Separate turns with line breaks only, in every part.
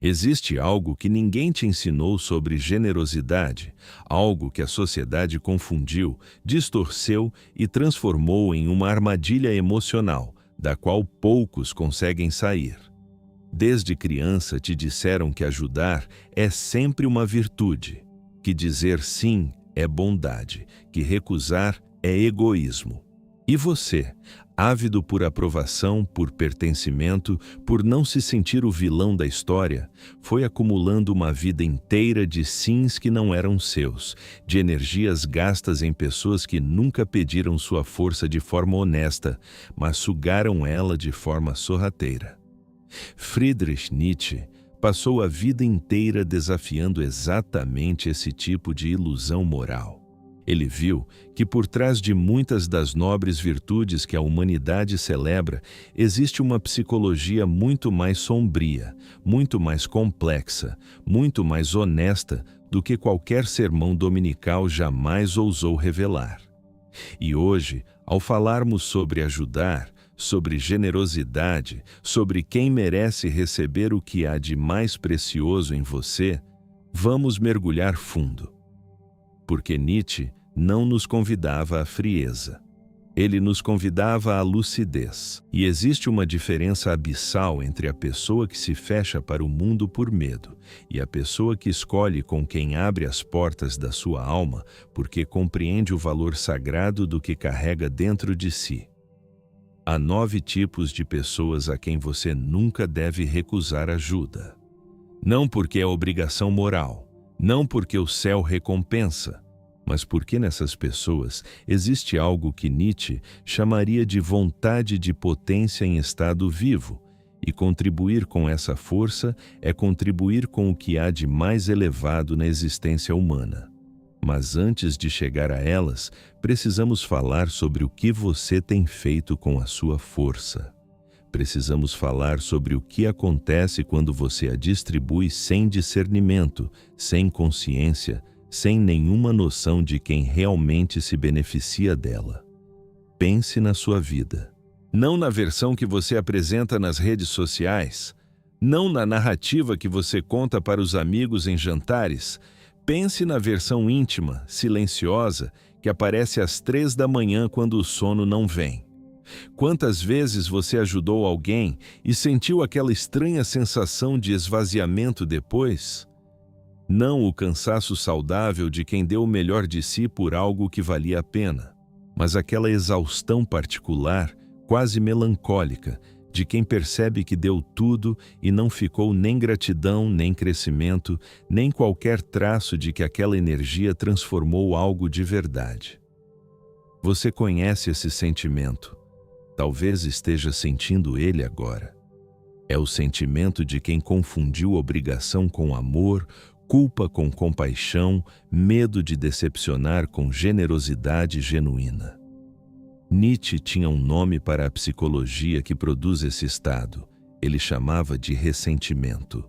Existe algo que ninguém te ensinou sobre generosidade, algo que a sociedade confundiu, distorceu e transformou em uma armadilha emocional, da qual poucos conseguem sair. Desde criança te disseram que ajudar é sempre uma virtude, que dizer sim é bondade, que recusar é egoísmo. E você, ávido por aprovação, por pertencimento, por não se sentir o vilão da história, foi acumulando uma vida inteira de sims que não eram seus, de energias gastas em pessoas que nunca pediram sua força de forma honesta, mas sugaram ela de forma sorrateira. Friedrich Nietzsche passou a vida inteira desafiando exatamente esse tipo de ilusão moral. Ele viu que por trás de muitas das nobres virtudes que a humanidade celebra, existe uma psicologia muito mais sombria, muito mais complexa, muito mais honesta do que qualquer sermão dominical jamais ousou revelar. E hoje, ao falarmos sobre ajudar, sobre generosidade, sobre quem merece receber o que há de mais precioso em você, vamos mergulhar fundo. Porque Nietzsche não nos convidava à frieza. Ele nos convidava à lucidez. E existe uma diferença abissal entre a pessoa que se fecha para o mundo por medo e a pessoa que escolhe com quem abre as portas da sua alma porque compreende o valor sagrado do que carrega dentro de si. Há 9 tipos de pessoas a quem você nunca deve recusar ajuda. Não porque é obrigação moral, não porque o céu recompensa, mas porque nessas pessoas existe algo que Nietzsche chamaria de vontade de potência em estado vivo, e contribuir com essa força é contribuir com o que há de mais elevado na existência humana. Mas antes de chegar a elas, precisamos falar sobre o que você tem feito com a sua força. Precisamos falar sobre o que acontece quando você a distribui sem discernimento, sem consciência, sem nenhuma noção de quem realmente se beneficia dela. Pense na sua vida. Não na versão que você apresenta nas redes sociais, não na narrativa que você conta para os amigos em jantares. Pense na versão íntima, silenciosa, que aparece às 3 da manhã quando o sono não vem. Quantas vezes você ajudou alguém e sentiu aquela estranha sensação de esvaziamento depois? Não o cansaço saudável de quem deu o melhor de si por algo que valia a pena, mas aquela exaustão particular, quase melancólica, de quem percebe que deu tudo e não ficou nem gratidão, nem crescimento, nem qualquer traço de que aquela energia transformou algo de verdade. Você conhece esse sentimento. Talvez esteja sentindo ele agora. É o sentimento de quem confundiu obrigação com amor, culpa com compaixão, medo de decepcionar com generosidade genuína. Nietzsche tinha um nome para a psicologia que produz esse estado. Ele chamava de ressentimento.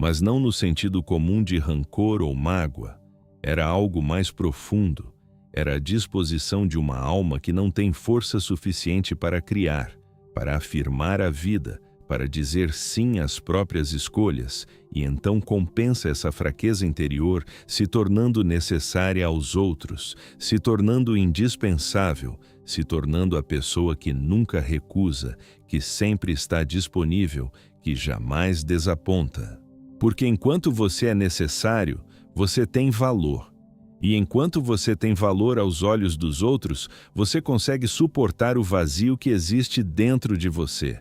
Mas não no sentido comum de rancor ou mágoa. Era algo mais profundo. Era a disposição de uma alma que não tem força suficiente para criar, para afirmar a vida, para dizer sim às próprias escolhas, e então compensa essa fraqueza interior, se tornando necessária aos outros, se tornando indispensável, se tornando a pessoa que nunca recusa, que sempre está disponível, que jamais desaponta. Porque enquanto você é necessário, você tem valor. E enquanto você tem valor aos olhos dos outros, você consegue suportar o vazio que existe dentro de você.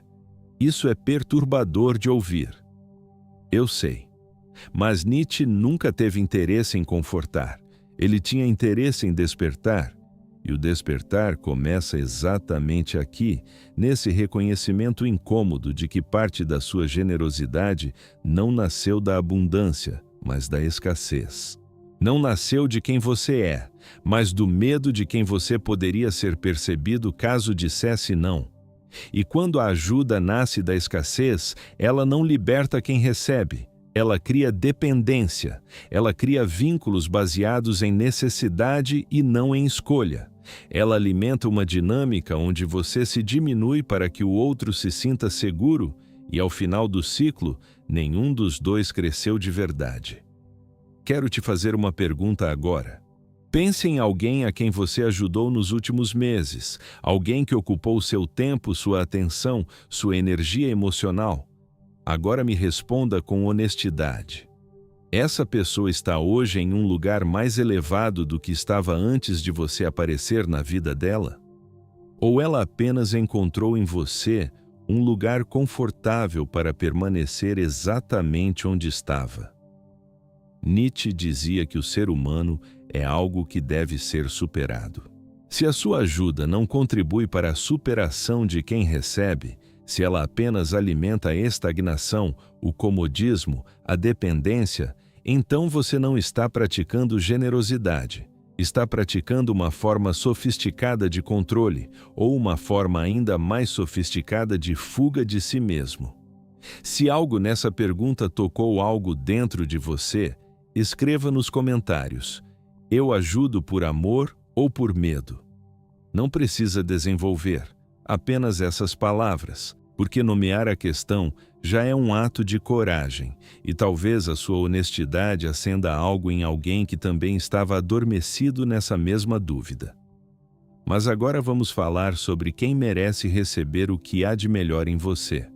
Isso é perturbador de ouvir. Eu sei. Mas Nietzsche nunca teve interesse em confortar. Ele tinha interesse em despertar. E o despertar começa exatamente aqui, nesse reconhecimento incômodo de que parte da sua generosidade não nasceu da abundância, mas da escassez. Não nasceu de quem você é, mas do medo de quem você poderia ser percebido caso dissesse não. E quando a ajuda nasce da escassez, ela não liberta quem recebe. Ela cria dependência. Ela cria vínculos baseados em necessidade e não em escolha. Ela alimenta uma dinâmica onde você se diminui para que o outro se sinta seguro e, ao final do ciclo, nenhum dos dois cresceu de verdade. Quero te fazer uma pergunta agora. Pense em alguém a quem você ajudou nos últimos meses, alguém que ocupou seu tempo, sua atenção, sua energia emocional. Agora me responda com honestidade. Essa pessoa está hoje em um lugar mais elevado do que estava antes de você aparecer na vida dela? Ou ela apenas encontrou em você um lugar confortável para permanecer exatamente onde estava? Nietzsche dizia que o ser humano é algo que deve ser superado. Se a sua ajuda não contribui para a superação de quem recebe, se ela apenas alimenta a estagnação, o comodismo, a dependência, então você não está praticando generosidade. Está praticando uma forma sofisticada de controle ou uma forma ainda mais sofisticada de fuga de si mesmo. Se algo nessa pergunta tocou algo dentro de você, escreva nos comentários: eu ajudo por amor ou por medo? Não precisa desenvolver apenas essas palavras, porque nomear a questão já é um ato de coragem, e talvez a sua honestidade acenda algo em alguém que também estava adormecido nessa mesma dúvida. Mas agora vamos falar sobre quem merece receber o que há de melhor em você.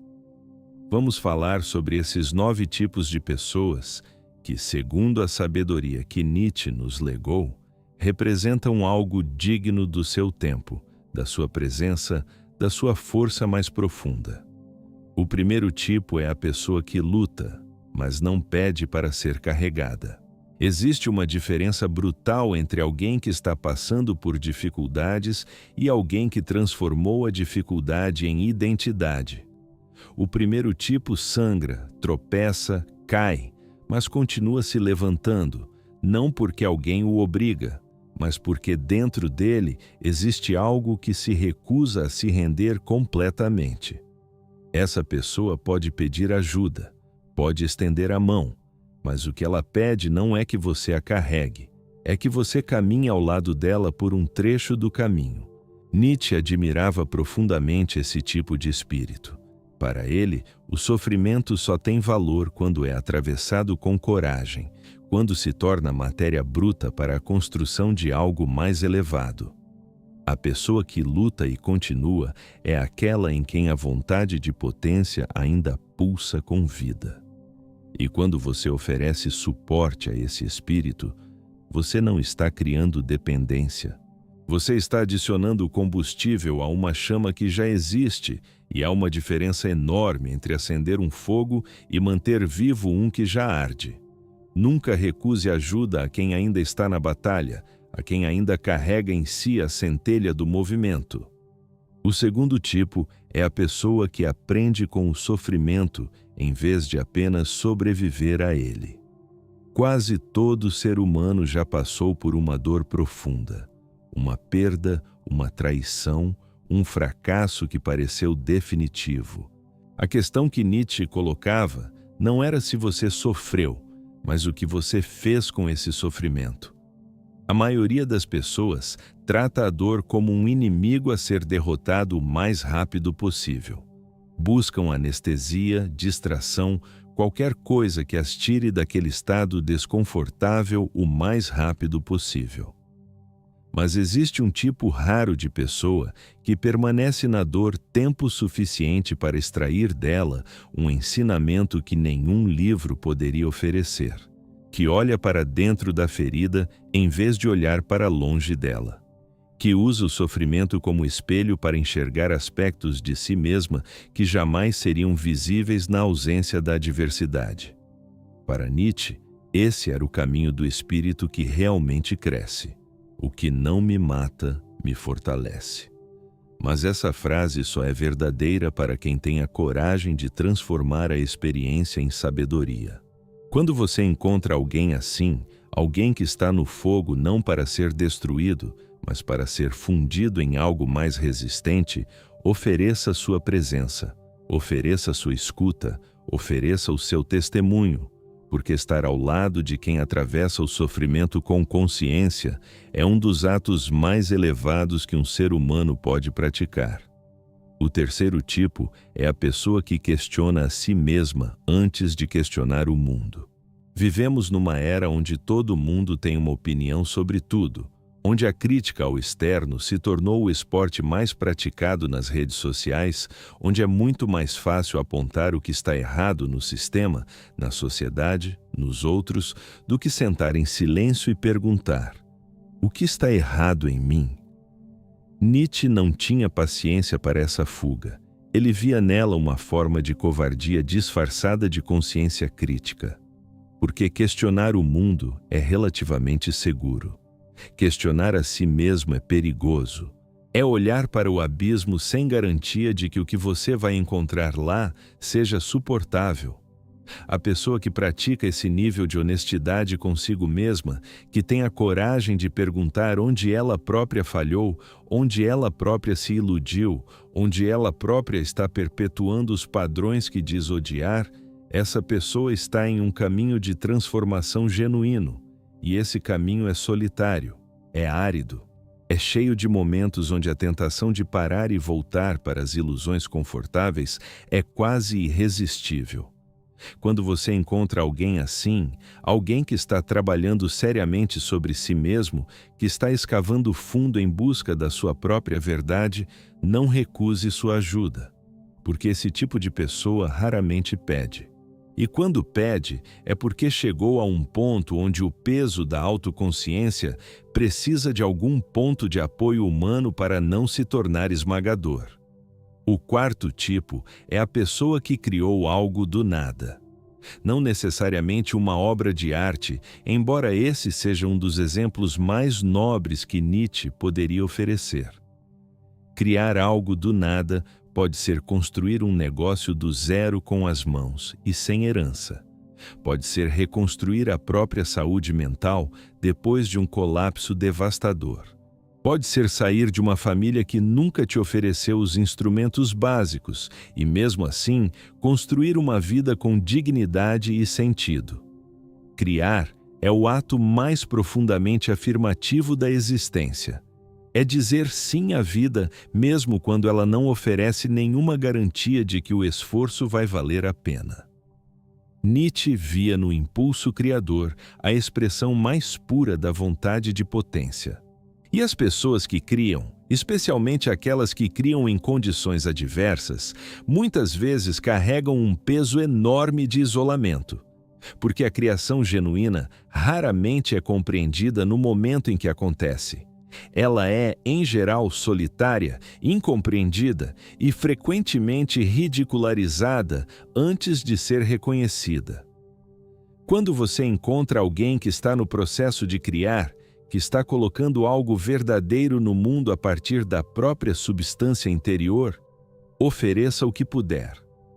Vamos falar sobre esses 9 tipos de pessoas que, segundo a sabedoria que Nietzsche nos legou, representam algo digno do seu tempo, da sua presença, da sua força mais profunda. O primeiro tipo é a pessoa que luta, mas não pede para ser carregada. Existe uma diferença brutal entre alguém que está passando por dificuldades e alguém que transformou a dificuldade em identidade. O primeiro tipo sangra, tropeça, cai, mas continua se levantando, não porque alguém o obriga, mas porque dentro dele existe algo que se recusa a se render completamente. Essa pessoa pode pedir ajuda, pode estender a mão, mas o que ela pede não é que você a carregue, é que você caminhe ao lado dela por um trecho do caminho. Nietzsche admirava profundamente esse tipo de espírito. Para ele, o sofrimento só tem valor quando é atravessado com coragem, quando se torna matéria bruta para a construção de algo mais elevado. A pessoa que luta e continua é aquela em quem a vontade de potência ainda pulsa com vida. E quando você oferece suporte a esse espírito, você não está criando dependência. Você está adicionando combustível a uma chama que já existe, e há uma diferença enorme entre acender um fogo e manter vivo um que já arde. Nunca recuse ajuda a quem ainda está na batalha, a quem ainda carrega em si a centelha do movimento. O segundo tipo é a pessoa que aprende com o sofrimento em vez de apenas sobreviver a ele. Quase todo ser humano já passou por uma dor profunda, uma perda, uma traição, um fracasso que pareceu definitivo. A questão que Nietzsche colocava não era se você sofreu, mas o que você fez com esse sofrimento. A maioria das pessoas trata a dor como um inimigo a ser derrotado o mais rápido possível. Buscam anestesia, distração, qualquer coisa que as tire daquele estado desconfortável o mais rápido possível. Mas existe um tipo raro de pessoa que permanece na dor tempo suficiente para extrair dela um ensinamento que nenhum livro poderia oferecer, que olha para dentro da ferida em vez de olhar para longe dela, que usa o sofrimento como espelho para enxergar aspectos de si mesma que jamais seriam visíveis na ausência da adversidade. Para Nietzsche, esse era o caminho do espírito que realmente cresce. O que não me mata, me fortalece. Mas essa frase só é verdadeira para quem tem a coragem de transformar a experiência em sabedoria. Quando você encontra alguém assim, alguém que está no fogo não para ser destruído, mas para ser fundido em algo mais resistente, ofereça sua presença, ofereça sua escuta, ofereça o seu testemunho, porque estar ao lado de quem atravessa o sofrimento com consciência é um dos atos mais elevados que um ser humano pode praticar. O terceiro tipo é a pessoa que questiona a si mesma antes de questionar o mundo. Vivemos numa era onde todo mundo tem uma opinião sobre tudo, onde a crítica ao externo se tornou o esporte mais praticado nas redes sociais, onde é muito mais fácil apontar o que está errado no sistema, na sociedade, nos outros, do que sentar em silêncio e perguntar: o que está errado em mim? Nietzsche não tinha paciência para essa fuga. Ele via nela uma forma de covardia disfarçada de consciência crítica. Porque questionar o mundo é relativamente seguro. Questionar a si mesmo é perigoso. É olhar para o abismo sem garantia de que o que você vai encontrar lá seja suportável. A pessoa que pratica esse nível de honestidade consigo mesma, que tem a coragem de perguntar onde ela própria falhou, onde ela própria se iludiu, onde ela própria está perpetuando os padrões que diz odiar, essa pessoa está em um caminho de transformação genuíno, e esse caminho é solitário, é árido, é cheio de momentos onde a tentação de parar e voltar para as ilusões confortáveis é quase irresistível. Quando você encontra alguém assim, alguém que está trabalhando seriamente sobre si mesmo, que está escavando fundo em busca da sua própria verdade, não recuse sua ajuda, porque esse tipo de pessoa raramente pede. E quando pede, é porque chegou a um ponto onde o peso da autoconsciência precisa de algum ponto de apoio humano para não se tornar esmagador. O quarto tipo é a pessoa que criou algo do nada. Não necessariamente uma obra de arte, embora esse seja um dos exemplos mais nobres que Nietzsche poderia oferecer. Criar algo do nada pode ser construir um negócio do zero com as mãos e sem herança. Pode ser reconstruir a própria saúde mental depois de um colapso devastador. Pode ser sair de uma família que nunca te ofereceu os instrumentos básicos e, mesmo assim, construir uma vida com dignidade e sentido. Criar é o ato mais profundamente afirmativo da existência. É dizer sim à vida, mesmo quando ela não oferece nenhuma garantia de que o esforço vai valer a pena. Nietzsche via no impulso criador a expressão mais pura da vontade de potência. E as pessoas que criam, especialmente aquelas que criam em condições adversas, muitas vezes carregam um peso enorme de isolamento. Porque a criação genuína raramente é compreendida no momento em que acontece. Ela é, em geral, solitária, incompreendida e frequentemente ridicularizada antes de ser reconhecida. Quando você encontra alguém que está no processo de criar, que está colocando algo verdadeiro no mundo a partir da própria substância interior, ofereça o que puder.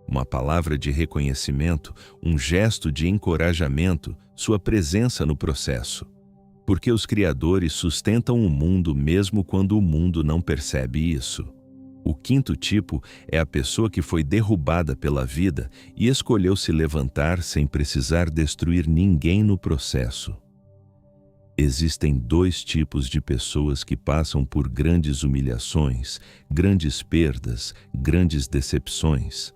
Uma palavra de reconhecimento, um gesto de encorajamento, sua presença no processo. Porque os criadores sustentam o mundo mesmo quando o mundo não percebe isso. O quinto tipo é a pessoa que foi derrubada pela vida e escolheu se levantar sem precisar destruir ninguém no processo. Existem dois tipos de pessoas que passam por grandes humilhações, grandes perdas, grandes decepções.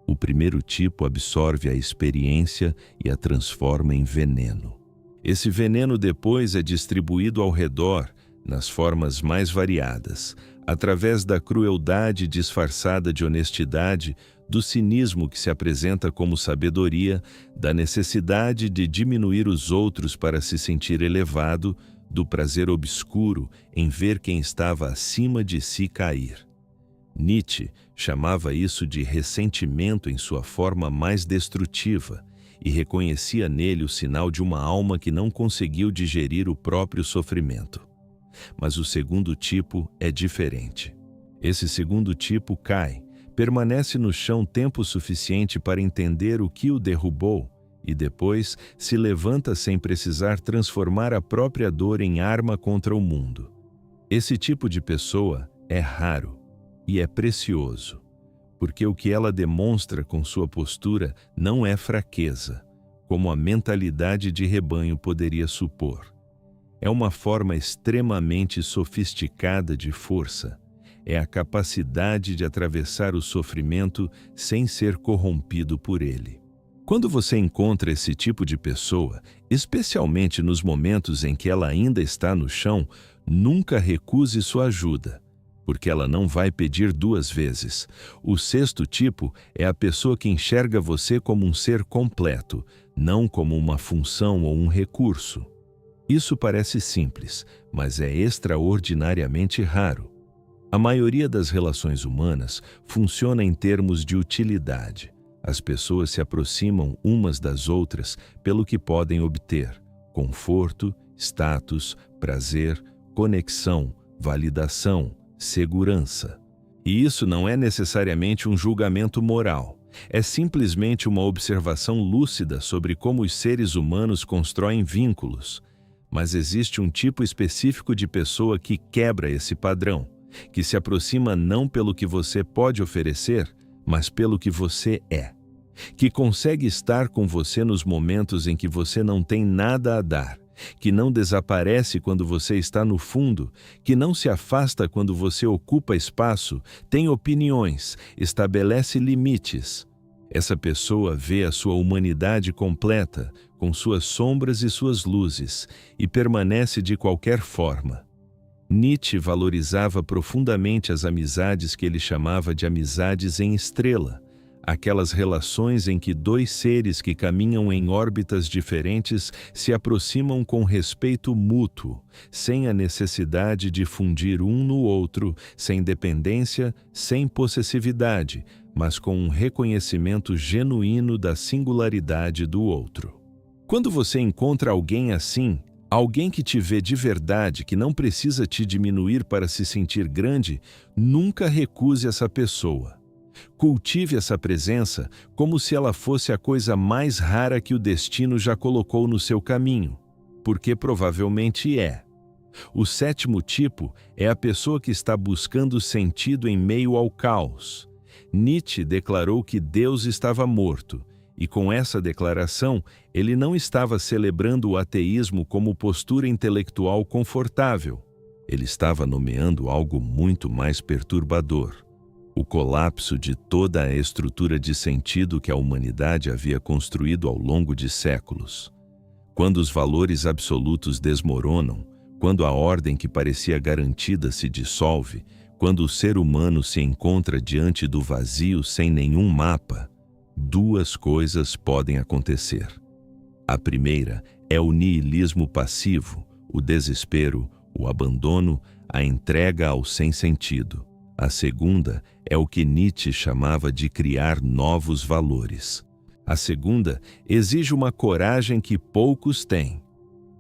O primeiro tipo absorve a experiência e a transforma em veneno. Esse veneno depois é distribuído ao redor, nas formas mais variadas, através da crueldade disfarçada de honestidade, do cinismo que se apresenta como sabedoria, da necessidade de diminuir os outros para se sentir elevado, do prazer obscuro em ver quem estava acima de si cair. Nietzsche chamava isso de ressentimento em sua forma mais destrutiva, e reconhecia nele o sinal de uma alma que não conseguiu digerir o próprio sofrimento. Mas o segundo tipo é diferente. Esse segundo tipo cai, permanece no chão tempo suficiente para entender o que o derrubou e depois se levanta sem precisar transformar a própria dor em arma contra o mundo. Esse tipo de pessoa é raro e é precioso, porque o que ela demonstra com sua postura não é fraqueza, como a mentalidade de rebanho poderia supor. É uma forma extremamente sofisticada de força. é a capacidade de atravessar o sofrimento sem ser corrompido por ele. Quando você encontra esse tipo de pessoa, especialmente nos momentos em que ela ainda está no chão, nunca recuse sua ajuda, porque ela não vai pedir duas vezes. O sexto tipo é a pessoa que enxerga você como um ser completo, não como uma função ou um recurso. Isso parece simples, mas é extraordinariamente raro. A maioria das relações humanas funciona em termos de utilidade. As pessoas se aproximam umas das outras pelo que podem obter: conforto, status, prazer, conexão, validação, segurança. E isso não é necessariamente um julgamento moral. É simplesmente uma observação lúcida sobre como os seres humanos constroem vínculos. Mas existe um tipo específico de pessoa que quebra esse padrão, que se aproxima não pelo que você pode oferecer, mas pelo que você é. Que consegue estar com você nos momentos em que você não tem nada a dar, que não desaparece quando você está no fundo, que não se afasta quando você ocupa espaço, tem opiniões, estabelece limites. Essa pessoa vê a sua humanidade completa, com suas sombras e suas luzes, e permanece de qualquer forma. Nietzsche valorizava profundamente as amizades que ele chamava de amizades em estrela, aquelas relações em que dois seres que caminham em órbitas diferentes se aproximam com respeito mútuo, sem a necessidade de fundir um no outro, sem dependência, sem possessividade, mas com um reconhecimento genuíno da singularidade do outro. Quando você encontra alguém assim, alguém que te vê de verdade, que não precisa te diminuir para se sentir grande, nunca recuse essa pessoa. Cultive essa presença como se ela fosse a coisa mais rara que o destino já colocou no seu caminho, porque provavelmente é. O sétimo tipo é a pessoa que está buscando sentido em meio ao caos. Nietzsche declarou que Deus estava morto, e com essa declaração, ele não estava celebrando o ateísmo como postura intelectual confortável. Ele estava nomeando algo muito mais perturbador: o colapso de toda a estrutura de sentido que a humanidade havia construído ao longo de séculos. Quando os valores absolutos desmoronam, quando a ordem que parecia garantida se dissolve, quando o ser humano se encontra diante do vazio sem nenhum mapa, duas coisas podem acontecer. A primeira é o niilismo passivo, o desespero, o abandono, a entrega ao sem sentido. A segunda é o que Nietzsche chamava de criar novos valores. A segunda exige uma coragem que poucos têm.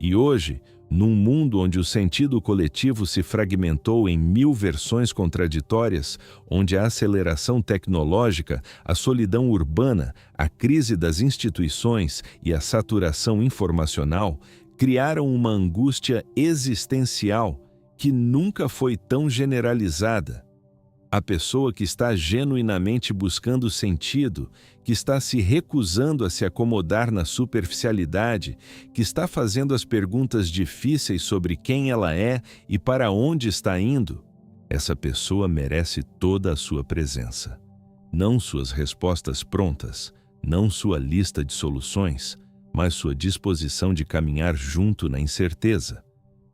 E hoje, num mundo onde o sentido coletivo se fragmentou em 1000 versões contraditórias, onde a aceleração tecnológica, a solidão urbana, a crise das instituições e a saturação informacional criaram uma angústia existencial que nunca foi tão generalizada. A pessoa que está genuinamente buscando sentido, que está se recusando a se acomodar na superficialidade, que está fazendo as perguntas difíceis sobre quem ela é e para onde está indo, essa pessoa merece toda a sua presença. Não suas respostas prontas, não sua lista de soluções, mas sua disposição de caminhar junto na incerteza.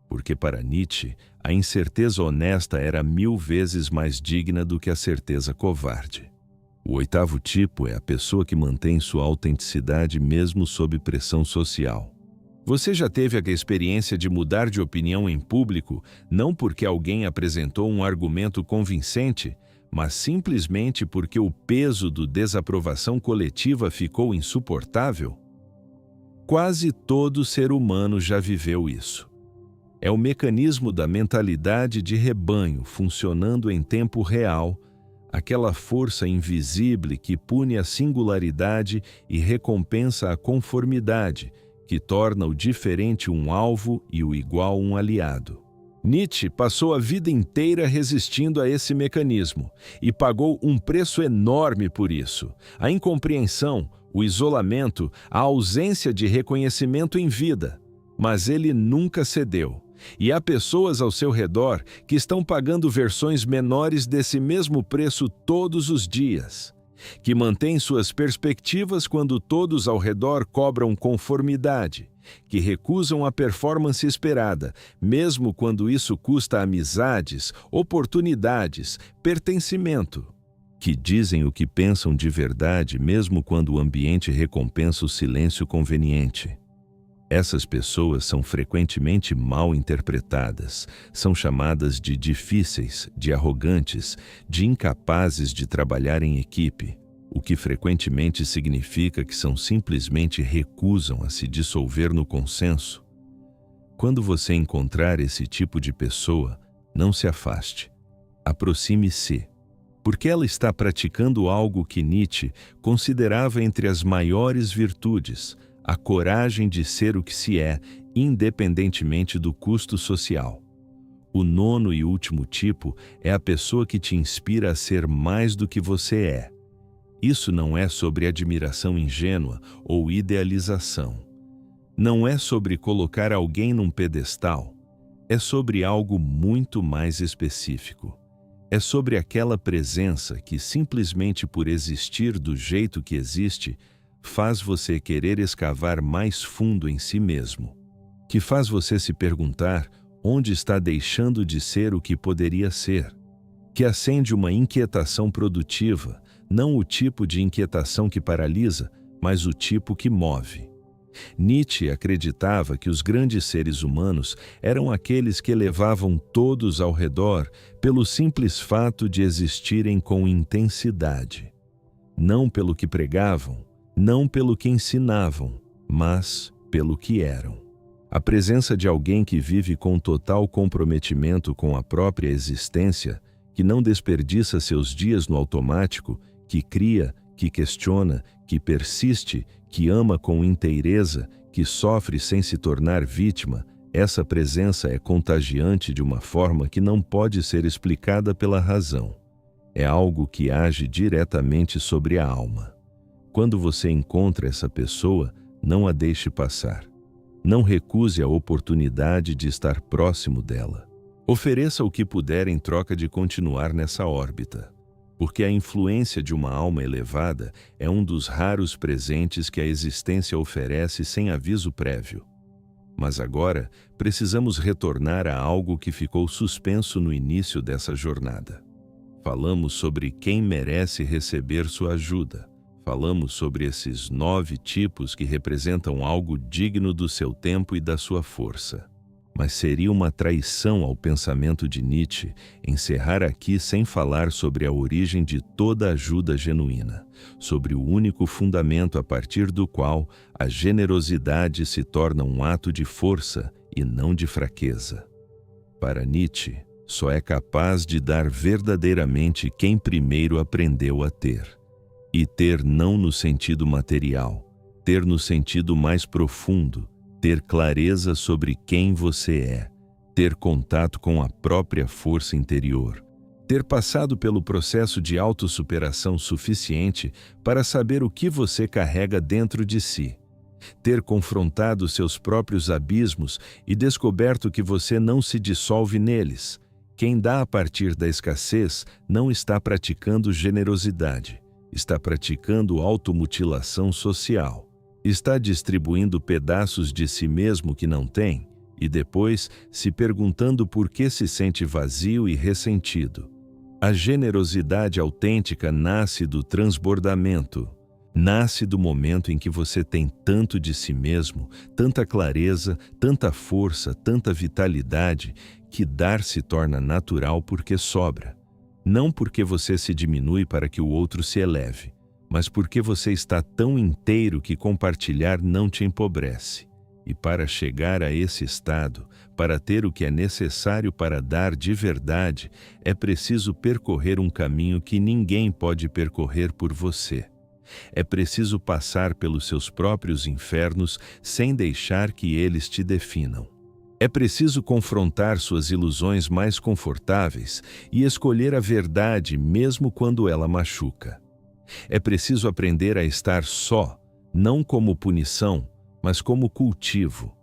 Porque para Nietzsche, a incerteza honesta era 1000 vezes mais digna do que a certeza covarde. O oitavo tipo é a pessoa que mantém sua autenticidade mesmo sob pressão social. Você já teve a experiência de mudar de opinião em público, não porque alguém apresentou um argumento convincente, mas simplesmente porque o peso da desaprovação coletiva ficou insuportável? Quase todo ser humano já viveu isso. É o mecanismo da mentalidade de rebanho funcionando em tempo real, aquela força invisível que pune a singularidade e recompensa a conformidade, que torna o diferente um alvo e o igual um aliado. Nietzsche passou a vida inteira resistindo a esse mecanismo e pagou um preço enorme por isso. A incompreensão, o isolamento, a ausência de reconhecimento em vida. Mas ele nunca cedeu. E há pessoas ao seu redor que estão pagando versões menores desse mesmo preço todos os dias, que mantêm suas perspectivas quando todos ao redor cobram conformidade, que recusam a performance esperada, mesmo quando isso custa amizades, oportunidades, pertencimento, que dizem o que pensam de verdade mesmo quando o ambiente recompensa o silêncio conveniente. Essas pessoas são frequentemente mal interpretadas, são chamadas de difíceis, de arrogantes, de incapazes de trabalhar em equipe, o que frequentemente significa que simplesmente recusam a se dissolver no consenso. Quando você encontrar esse tipo de pessoa, não se afaste. Aproxime-se, porque ela está praticando algo que Nietzsche considerava entre as maiores virtudes, a coragem de ser o que se é, independentemente do custo social. O nono e último tipo é a pessoa que te inspira a ser mais do que você é. Isso não é sobre admiração ingênua ou idealização. Não é sobre colocar alguém num pedestal. É sobre algo muito mais específico. É sobre aquela presença que, simplesmente por existir do jeito que existe, faz você querer escavar mais fundo em si mesmo, que faz você se perguntar onde está deixando de ser o que poderia ser, que acende uma inquietação produtiva, não o tipo de inquietação que paralisa, mas o tipo que move. Nietzsche acreditava que os grandes seres humanos eram aqueles que elevavam todos ao redor pelo simples fato de existirem com intensidade, não pelo que pregavam, não pelo que ensinavam, mas pelo que eram. A presença de alguém que vive com total comprometimento com a própria existência, que não desperdiça seus dias no automático, que cria, que questiona, que persiste, que ama com inteireza, que sofre sem se tornar vítima, essa presença é contagiante de uma forma que não pode ser explicada pela razão. É algo que age diretamente sobre a alma. Quando você encontra essa pessoa, não a deixe passar. Não recuse a oportunidade de estar próximo dela. Ofereça o que puder em troca de continuar nessa órbita, porque a influência de uma alma elevada é um dos raros presentes que a existência oferece sem aviso prévio. Mas agora, precisamos retornar a algo que ficou suspenso no início dessa jornada. Falamos sobre quem merece receber sua ajuda. Falamos sobre esses 9 tipos que representam algo digno do seu tempo e da sua força. Mas seria uma traição ao pensamento de Nietzsche encerrar aqui sem falar sobre a origem de toda ajuda genuína, sobre o único fundamento a partir do qual a generosidade se torna um ato de força e não de fraqueza. Para Nietzsche, só é capaz de dar verdadeiramente quem primeiro aprendeu a ter. E ter não no sentido material, ter no sentido mais profundo, ter clareza sobre quem você é, ter contato com a própria força interior, ter passado pelo processo de autossuperação suficiente para saber o que você carrega dentro de si, ter confrontado seus próprios abismos e descoberto que você não se dissolve neles. Quem dá a partir da escassez não está praticando generosidade. Está praticando automutilação social, está distribuindo pedaços de si mesmo que não tem e depois se perguntando por que se sente vazio e ressentido. A generosidade autêntica nasce do transbordamento, nasce do momento em que você tem tanto de si mesmo, tanta clareza, tanta força, tanta vitalidade, que dar se torna natural porque sobra. Não porque você se diminui para que o outro se eleve, mas porque você está tão inteiro que compartilhar não te empobrece. E para chegar a esse estado, para ter o que é necessário para dar de verdade, é preciso percorrer um caminho que ninguém pode percorrer por você. É preciso passar pelos seus próprios infernos sem deixar que eles te definam. É preciso confrontar suas ilusões mais confortáveis e escolher a verdade mesmo quando ela machuca. É preciso aprender a estar só, não como punição, mas como cultivo.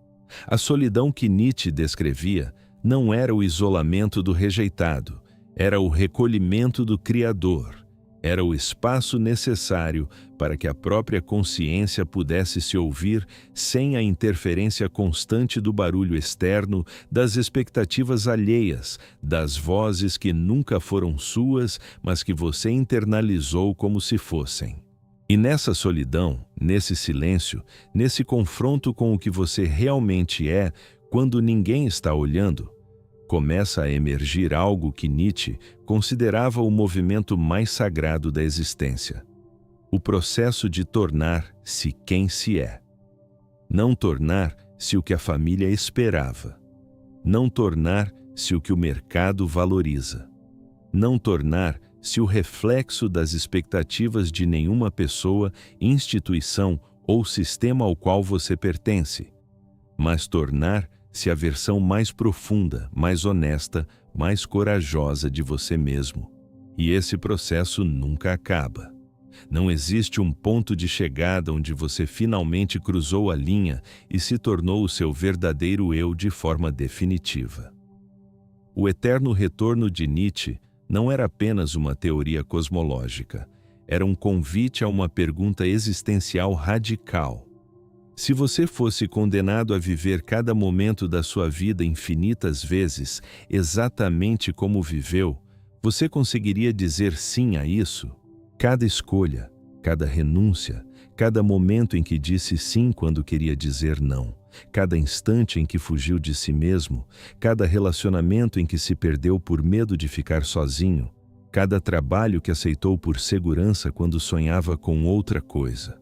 A solidão que Nietzsche descrevia não era o isolamento do rejeitado, era o recolhimento do Criador. Era o espaço necessário para que a própria consciência pudesse se ouvir sem a interferência constante do barulho externo, das expectativas alheias, das vozes que nunca foram suas, mas que você internalizou como se fossem. E nessa solidão, nesse silêncio, nesse confronto com o que você realmente é, quando ninguém está olhando, começa a emergir algo que Nietzsche considerava o movimento mais sagrado da existência. O processo de tornar-se quem se é. Não tornar-se o que a família esperava. Não tornar-se o que o mercado valoriza. Não tornar-se o reflexo das expectativas de nenhuma pessoa, instituição ou sistema ao qual você pertence, mas tornar-se a versão mais profunda, mais honesta, mais corajosa de você mesmo. E esse processo nunca acaba. Não existe um ponto de chegada onde você finalmente cruzou a linha e se tornou o seu verdadeiro eu de forma definitiva. O eterno retorno de Nietzsche não era apenas uma teoria cosmológica, era um convite a uma pergunta existencial radical. Se você fosse condenado a viver cada momento da sua vida infinitas vezes, exatamente como viveu, você conseguiria dizer sim a isso? Cada escolha, cada renúncia, cada momento em que disse sim quando queria dizer não, cada instante em que fugiu de si mesmo, cada relacionamento em que se perdeu por medo de ficar sozinho, cada trabalho que aceitou por segurança quando sonhava com outra coisa.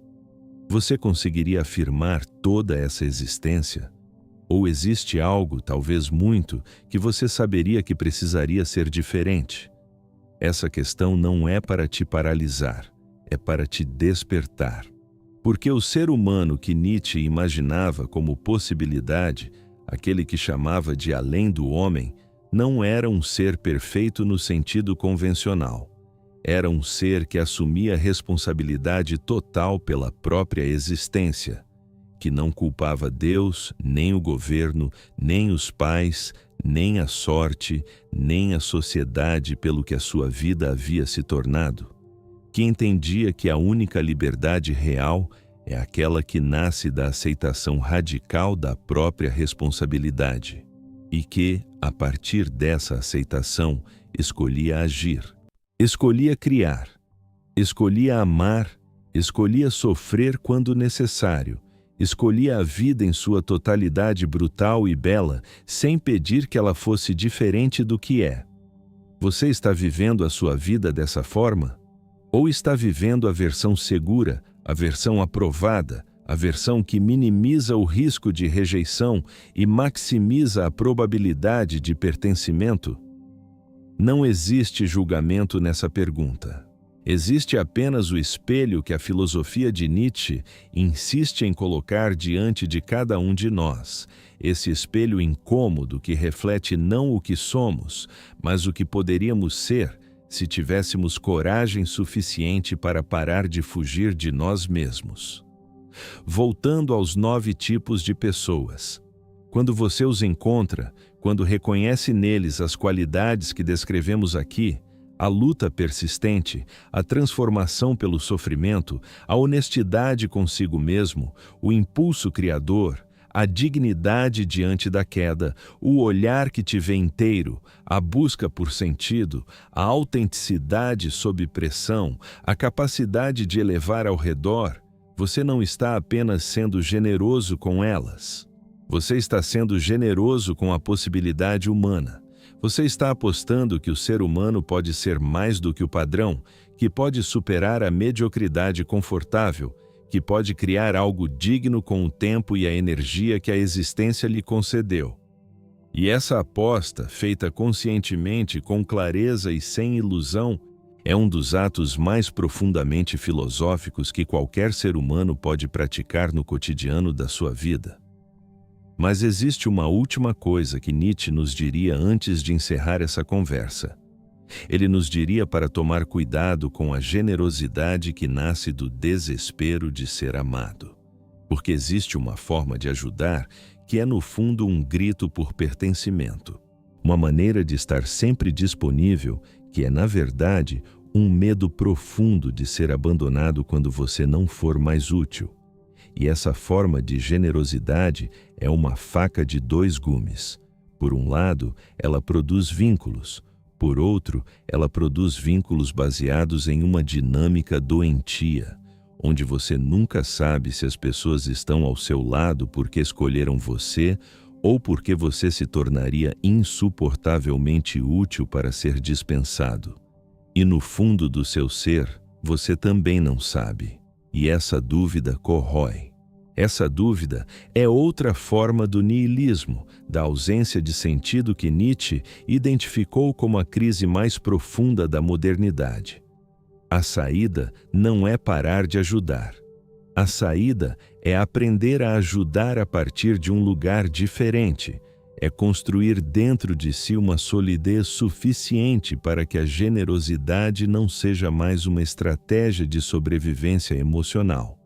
Você conseguiria afirmar toda essa existência? Ou existe algo, talvez muito, que você saberia que precisaria ser diferente? Essa questão não é para te paralisar, é para te despertar. Porque o ser humano que Nietzsche imaginava como possibilidade, aquele que chamava de além do homem, não era um ser perfeito no sentido convencional. Era um ser que assumia responsabilidade total pela própria existência, que não culpava Deus, nem o governo, nem os pais, nem a sorte, nem a sociedade pelo que a sua vida havia se tornado, que entendia que a única liberdade real é aquela que nasce da aceitação radical da própria responsabilidade, e que, a partir dessa aceitação, escolhia agir. Escolhia criar, escolhia amar, escolhia sofrer quando necessário, escolhia a vida em sua totalidade brutal e bela, sem pedir que ela fosse diferente do que é. Você está vivendo a sua vida dessa forma? Ou está vivendo a versão segura, a versão aprovada, a versão que minimiza o risco de rejeição e maximiza a probabilidade de pertencimento? Não existe julgamento nessa pergunta. Existe apenas o espelho que a filosofia de Nietzsche insiste em colocar diante de cada um de nós. Esse espelho incômodo que reflete não o que somos, mas o que poderíamos ser se tivéssemos coragem suficiente para parar de fugir de nós mesmos. Voltando aos 9 tipos de pessoas. Quando você os encontra, quando reconhece neles as qualidades que descrevemos aqui, a luta persistente, a transformação pelo sofrimento, a honestidade consigo mesmo, o impulso criador, a dignidade diante da queda, o olhar que te vê inteiro, a busca por sentido, a autenticidade sob pressão, a capacidade de elevar ao redor, você não está apenas sendo generoso com elas. Você está sendo generoso com a possibilidade humana. Você está apostando que o ser humano pode ser mais do que o padrão, que pode superar a mediocridade confortável, que pode criar algo digno com o tempo e a energia que a existência lhe concedeu. E essa aposta, feita conscientemente, com clareza e sem ilusão, é um dos atos mais profundamente filosóficos que qualquer ser humano pode praticar no cotidiano da sua vida. Mas existe uma última coisa que Nietzsche nos diria antes de encerrar essa conversa. Ele nos diria para tomar cuidado com a generosidade que nasce do desespero de ser amado. Porque existe uma forma de ajudar que é no fundo um grito por pertencimento. Uma maneira de estar sempre disponível, que é, na verdade, um medo profundo de ser abandonado quando você não for mais útil. E essa forma de generosidade é uma faca de dois gumes. Por um lado, ela produz vínculos. Por outro, ela produz vínculos baseados em uma dinâmica doentia, onde você nunca sabe se as pessoas estão ao seu lado porque escolheram você ou porque você se tornaria insuportavelmente útil para ser dispensado. E no fundo do seu ser, você também não sabe. E essa dúvida corrói. Essa dúvida é outra forma do niilismo, da ausência de sentido que Nietzsche identificou como a crise mais profunda da modernidade. A saída não é parar de ajudar. A saída é aprender a ajudar a partir de um lugar diferente. É construir dentro de si uma solidez suficiente para que a generosidade não seja mais uma estratégia de sobrevivência emocional,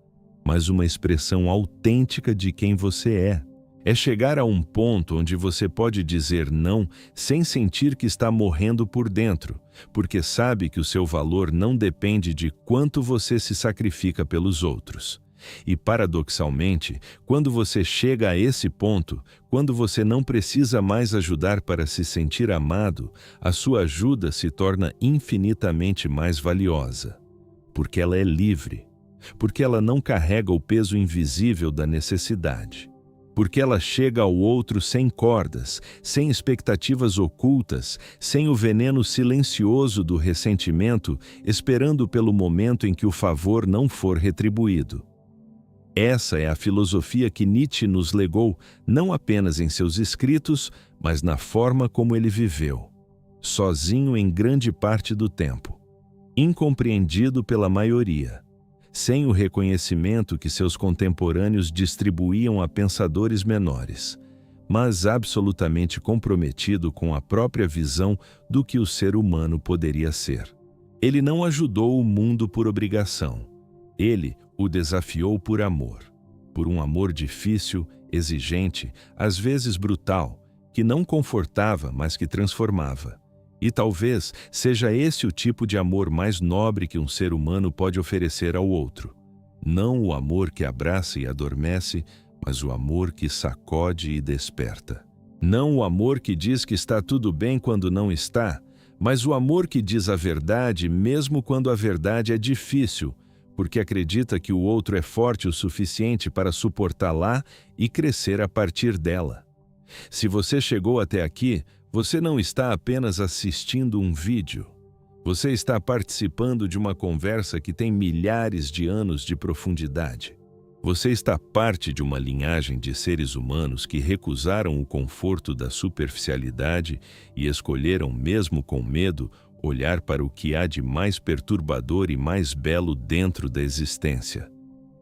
mas uma expressão autêntica de quem você é. É chegar a um ponto onde você pode dizer não sem sentir que está morrendo por dentro, porque sabe que o seu valor não depende de quanto você se sacrifica pelos outros. E, paradoxalmente, quando você chega a esse ponto, quando você não precisa mais ajudar para se sentir amado, a sua ajuda se torna infinitamente mais valiosa, porque ela é livre, porque ela não carrega o peso invisível da necessidade, porque ela chega ao outro sem cordas, sem expectativas ocultas, sem o veneno silencioso do ressentimento, esperando pelo momento em que o favor não for retribuído. Essa é a filosofia que Nietzsche nos legou, não apenas em seus escritos, mas na forma como ele viveu, sozinho em grande parte do tempo, incompreendido pela maioria, sem o reconhecimento que seus contemporâneos distribuíam a pensadores menores, mas absolutamente comprometido com a própria visão do que o ser humano poderia ser. Ele não ajudou o mundo por obrigação. Ele o desafiou por amor. Por um amor difícil, exigente, às vezes brutal, que não confortava, mas que transformava. E talvez seja esse o tipo de amor mais nobre que um ser humano pode oferecer ao outro. Não o amor que abraça e adormece, mas o amor que sacode e desperta. Não o amor que diz que está tudo bem quando não está, mas o amor que diz a verdade mesmo quando a verdade é difícil, porque acredita que o outro é forte o suficiente para suportá-la e crescer a partir dela. Se você chegou até aqui, você não está apenas assistindo um vídeo. Você está participando de uma conversa que tem milhares de anos de profundidade. Você está parte de uma linhagem de seres humanos que recusaram o conforto da superficialidade e escolheram, mesmo com medo, olhar para o que há de mais perturbador e mais belo dentro da existência.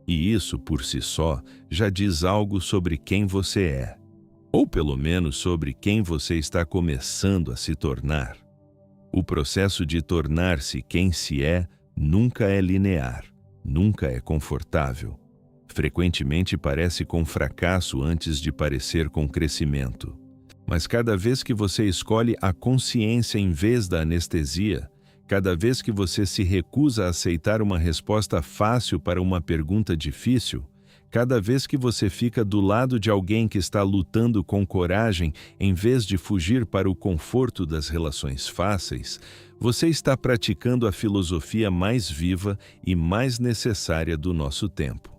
E isso, por si só, já diz algo sobre quem você é, ou pelo menos sobre quem você está começando a se tornar. O processo de tornar-se quem se é nunca é linear, nunca é confortável. Frequentemente parece com fracasso antes de parecer com crescimento. Mas cada vez que você escolhe a consciência em vez da anestesia, cada vez que você se recusa a aceitar uma resposta fácil para uma pergunta difícil, cada vez que você fica do lado de alguém que está lutando com coragem em vez de fugir para o conforto das relações fáceis, você está praticando a filosofia mais viva e mais necessária do nosso tempo.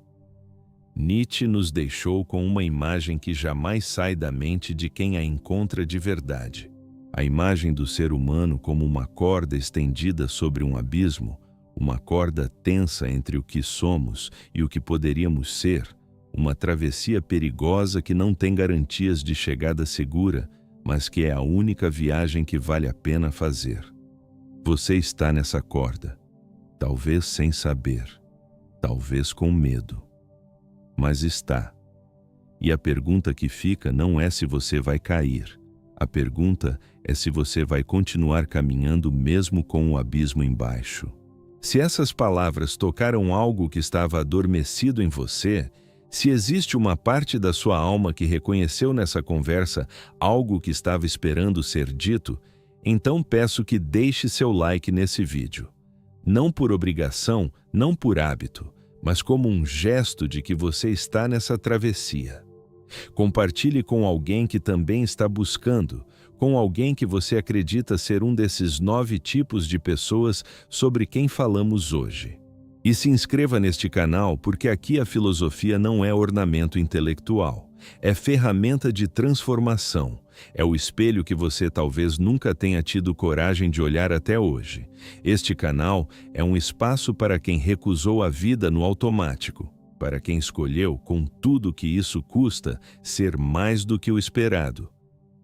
Nietzsche nos deixou com uma imagem que jamais sai da mente de quem a encontra de verdade. A imagem do ser humano como uma corda estendida sobre um abismo, uma corda tensa entre o que somos e o que poderíamos ser, uma travessia perigosa que não tem garantias de chegada segura, mas que é a única viagem que vale a pena fazer. Você está nessa corda, talvez sem saber, talvez com medo. Mas está. E a pergunta que fica não é se você vai cair. A pergunta é se você vai continuar caminhando mesmo com o abismo embaixo. Se essas palavras tocaram algo que estava adormecido em você, Se existe uma parte da sua alma que reconheceu nessa conversa algo que estava esperando ser dito, então peço que deixe seu like nesse vídeo. Não por obrigação, não por hábito, mas como um gesto de que você está nessa travessia. Compartilhe com alguém que também está buscando, com alguém que você acredita ser um desses 9 tipos de pessoas sobre quem falamos hoje. E se inscreva neste canal porque aqui a filosofia não é ornamento intelectual, é ferramenta de transformação, é o espelho que você talvez nunca tenha tido coragem de olhar até hoje. Este canal é um espaço para quem recusou a vida no automático, para quem escolheu, com tudo que isso custa, ser mais do que o esperado.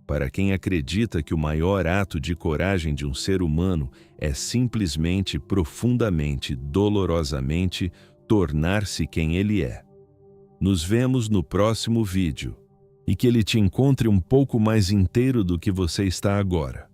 Para quem acredita que o maior ato de coragem de um ser humano é simplesmente, profundamente, dolorosamente, tornar-se quem ele é. Nos vemos no próximo vídeo. E que ele te encontre um pouco mais inteiro do que você está agora.